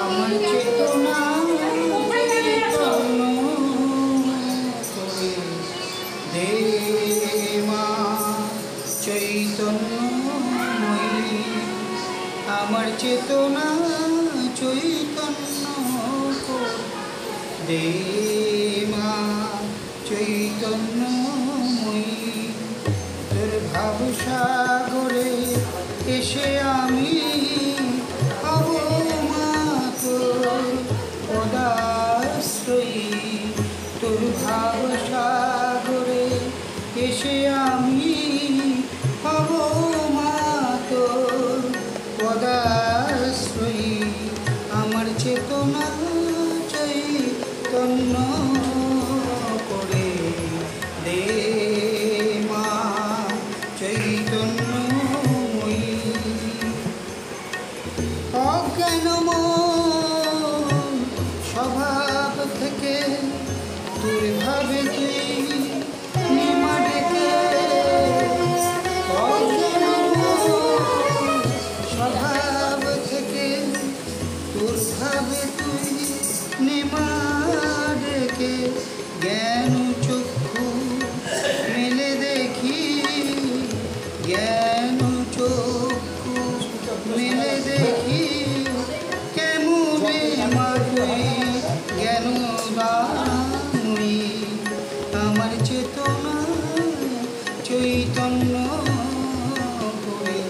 আমার চেতনা দে মা চৈতন্যময়ী, আমার চেতনা চৈতন্য দে মা চৈতন্যময়ী। তোর ভাবসাগরে এসে আমি হব মা তোর পদাশ্রয়ী। তোর ভাবসাগরে এসে আমি হব মা তোর পদাশ্রয়ী। আমার চেতনা চৈতন্য করে দে মা চৈতন্যময়ী। অজ্ঞানময় স্বভাব থেকে দুর্ভাবে তুই নেমা ডেকে, অজ্ঞানময় স্বভাব থেকে দুর্ভাবে তুই নেমা ডেকে জ্ঞান চক্ষু মেলে দেখি, জ্ঞান চক্ষু মেলে দেখি কেমনে মা তুই জ্ঞান দানময়ী। আমার চেতনা চৈতন্য করে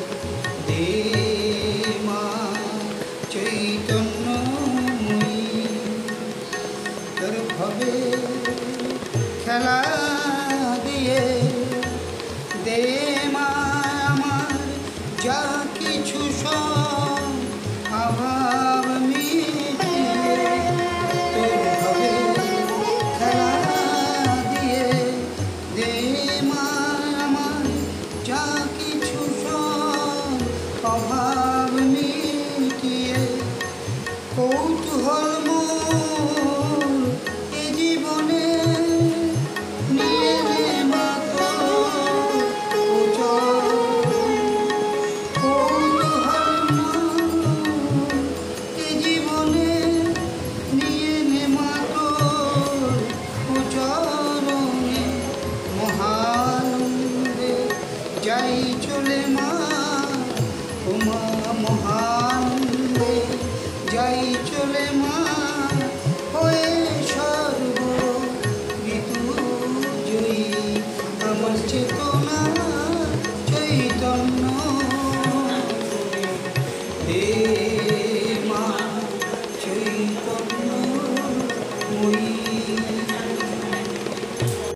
দে মা চৈতন্যময়ী। তোর ভবে খেলা দিয়ে দে মা আমার যা কিছু সব অভাব মিটিয়ে। তোর ভবে খেলা দিয়ে দে মা আমার যা কিছু সব অভাব মিটিয়ে। কৌতূহল মোর এ জীবনে নিয়ে নে মা তোর চরণ। কৌতূহল মোর এ জীবনে নিয়ে নে মা তোর চরণে। মহানন্দে যাই চলে মা ও মা, মহানন্দে যাই চলে মা হয়ে সর্ব ঋতু জয়ী। আমার চেতনা চৈতন্য দে